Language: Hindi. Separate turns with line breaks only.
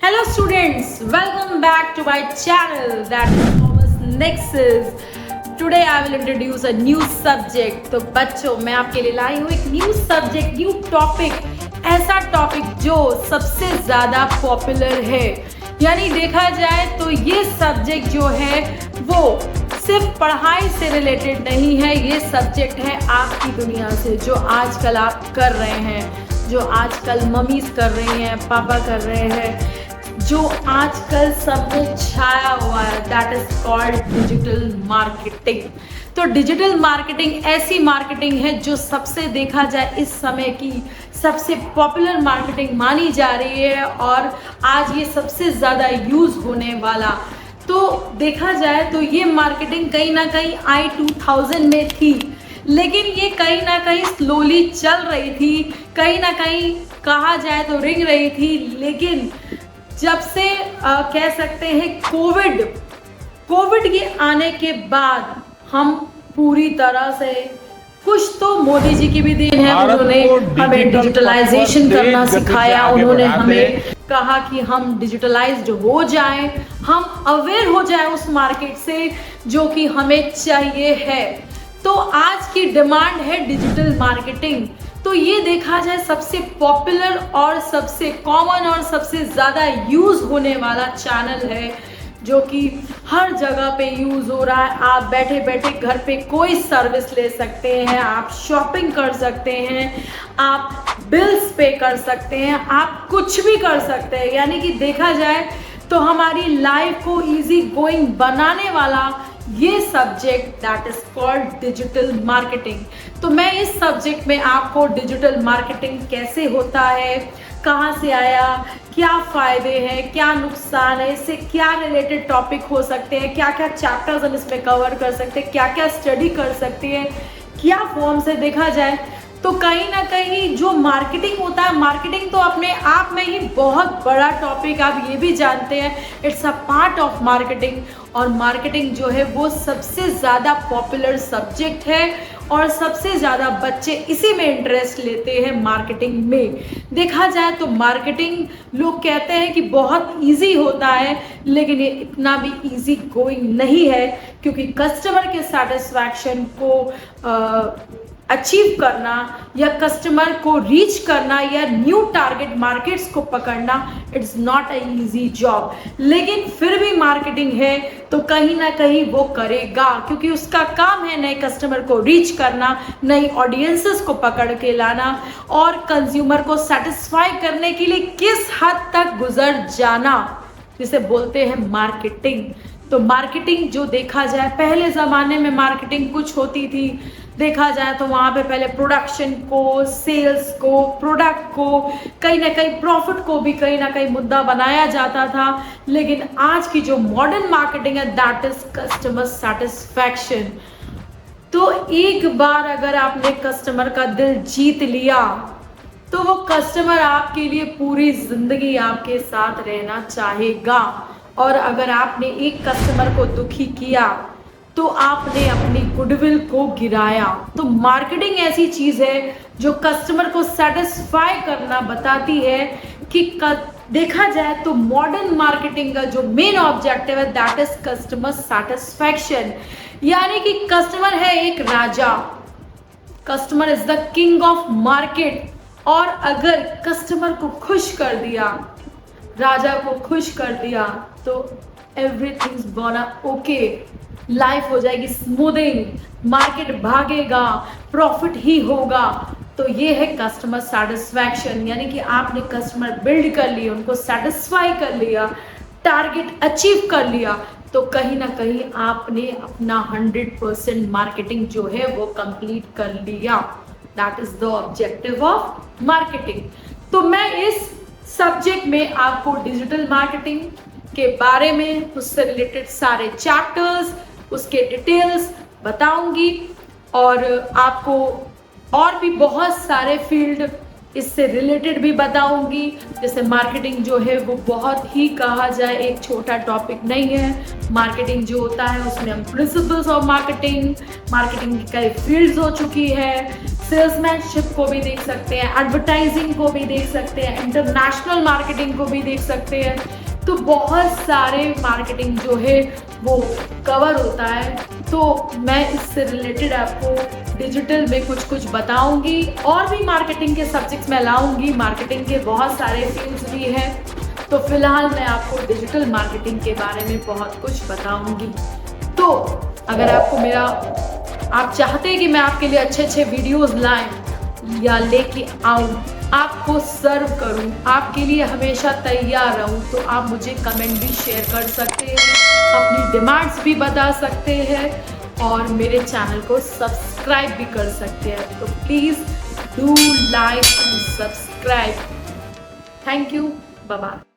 Hello students, welcome back to my channel that is Thomas Nexus. Today I will introduce a new subject. तो बच्चों मैं आपके लिए लाई हूँ एक न्यू सब्जेक्ट, न्यू टॉपिक, ऐसा टॉपिक जो सबसे ज़्यादा पॉपुलर है। यानी देखा जाए तो ये सब्जेक्ट जो है वो सिर्फ पढ़ाई से रिलेटेड नहीं है, ये सब्जेक्ट है आपकी दुनिया से, जो आजकल आप कर रहे हैं, जो आजकल मम्मीज कर रही हैं, पापा कर रहे हैं, जो आजकल सब में छाया हुआ है, that is called digital marketing. तो डिजिटल मार्केटिंग ऐसी मार्केटिंग है जो सबसे देखा जाए इस समय की सबसे पॉपुलर मार्केटिंग मानी जा रही है और आज ये सबसे ज़्यादा यूज़ होने वाला। तो देखा जाए तो ये मार्केटिंग कहीं ना कहीं आई 2000 में थी, लेकिन ये कहीं ना कहीं स्लोली चल रही थी, कहीं ना कहीं कहा जाए तो रिंग रही थी। लेकिन जब से कह सकते हैं कोविड के आने के बाद हम पूरी तरह से, कुछ तो मोदी जी की भी देन है, उन्होंने हमें डिजिटलाइजेशन करना सिखाया, उन्होंने हमें कहा कि हम डिजिटलाइज्ड हो जाएं, हम अवेयर हो जाएं उस मार्केट से जो कि हमें चाहिए है। तो आज की डिमांड है डिजिटल मार्केटिंग। तो ये देखा जाए सबसे पॉपुलर और सबसे कॉमन और सबसे ज़्यादा यूज़ होने वाला चैनल है, जो कि हर जगह पे यूज़ हो रहा है। आप बैठे बैठे घर पे कोई सर्विस ले सकते हैं, आप शॉपिंग कर सकते हैं, आप बिल्स पे कर सकते हैं, आप कुछ भी कर सकते हैं। यानी कि देखा जाए तो हमारी लाइफ को इजी गोइंग बनाने वाला ये subject that is called digital marketing. तो मैं इस सब्जेक्ट में आपको डिजिटल मार्केटिंग कैसे होता है, कहाँ से आया, क्या फ़ायदे हैं, क्या नुकसान है, इससे क्या रिलेटेड टॉपिक हो सकते हैं, क्या क्या चैप्टर्स हम इसमें कवर कर सकते हैं, क्या क्या स्टडी कर सकते हैं, क्या फॉर्म से देखा जाए तो कहीं ना कहीं जो मार्केटिंग होता है, मार्केटिंग तो अपने आप में ही बहुत बड़ा टॉपिक, आप ये भी जानते हैं, it's a part of marketing. और मार्केटिंग जो है वो सबसे ज़्यादा पॉपुलर सब्जेक्ट है और सबसे ज़्यादा बच्चे इसी में इंटरेस्ट लेते हैं, मार्केटिंग में। देखा जाए तो मार्केटिंग लोग कहते हैं कि बहुत इजी होता है, लेकिन ये इतना भी इजी गोइंग नहीं है, क्योंकि कस्टमर के सेटिस्फैक्शन को अचीव करना या कस्टमर को रीच करना या न्यू टारगेट मार्केट्स को पकड़ना, it's not a easy job. लेकिन फिर भी मार्केटिंग है तो कहीं ना कहीं वो करेगा, क्योंकि उसका काम है नए कस्टमर को रीच करना, नई ऑडियंसेस को पकड़ के लाना और कंज्यूमर को सेटिस्फाई करने के लिए किस हद तक गुजर जाना, जिसे बोलते हैं मार्केटिंग। तो मार्केटिंग जो देखा जाए, पहले ज़माने में मार्केटिंग कुछ होती थी, देखा जाए तो वहाँ पे पहले प्रोडक्शन को, सेल्स को, प्रोडक्ट को, कहीं ना कहीं प्रॉफिट को भी कहीं ना कहीं मुद्दा बनाया जाता था। लेकिन आज की जो मॉडर्न मार्केटिंग है दैट इज कस्टमर सेटिस्फैक्शन। तो एक बार अगर आपने कस्टमर का दिल जीत लिया तो वो कस्टमर आपके लिए पूरी जिंदगी आपके साथ रहना चाहेगा। और अगर आपने एक कस्टमर को दुखी किया तो आपने अपनी गुडविल को गिराया। तो मार्केटिंग ऐसी चीज़ है जो कस्टमर को सेटिस्फाई करना बताती है कि देखा जाए तो मॉडर्न मार्केटिंग का जो मेन ऑब्जेक्टिव है दैट इज कस्टमर सेटिस्फैक्शन। यानी कि कस्टमर है एक राजा, customer is the king of market. और अगर कस्टमर को खुश कर दिया, राजा को खुश कर दिया, तो एवरीथिंग्स गोना ओके, लाइफ हो जाएगी स्मूथिंग, मार्केट भागेगा, प्रॉफिट ही होगा। तो ये है कस्टमर सेटिस्फैक्शन। यानी कि आपने कस्टमर बिल्ड कर लिए, उनको सेटिस्फाई कर लिया, टारगेट अचीव कर लिया, तो कहीं ना कहीं आपने अपना 100% मार्केटिंग जो है वो कंप्लीट कर लिया। That is the objective of marketing. तो मैं इस सब्जेक्ट में आपको डिजिटल मार्केटिंग के बारे में, उससे रिलेटेड सारे चैप्टर्स, उसके डिटेल्स बताऊंगी और आपको और भी बहुत सारे फील्ड इससे रिलेटेड भी बताऊंगी। जैसे मार्केटिंग जो है वो बहुत ही कहा जाए एक छोटा टॉपिक नहीं है। मार्केटिंग जो होता है उसमें हम प्रिंसिपल्स ऑफ मार्केटिंग, मार्केटिंग की कई फील्ड्स हो चुकी है, सेल्समैनशिप को भी देख सकते हैं, एडवर्टाइजिंग को भी देख सकते हैं, इंटरनेशनल मार्केटिंग को भी देख सकते हैं। तो बहुत सारे मार्केटिंग जो है वो कवर होता है। तो मैं इससे रिलेटेड आपको डिजिटल में कुछ बताऊंगी और भी मार्केटिंग के सब्जेक्ट्स मैं लाऊंगी। मार्केटिंग के बहुत सारे फील्ड्स भी हैं, तो फिलहाल मैं आपको डिजिटल मार्केटिंग के बारे में बहुत कुछ बताऊंगी। तो अगर आपको आप चाहते हैं कि मैं आपके लिए अच्छे वीडियोस लाएं या लेके आऊं, आपको सर्व करूं, आपके लिए हमेशा तैयार रहूं, तो आप मुझे कमेंट भी शेयर कर सकते हैं, अपनी डिमांड्स भी बता सकते हैं और मेरे चैनल को सब्सक्राइब भी कर सकते हैं। तो please do like and subscribe. Thank you, bye bye.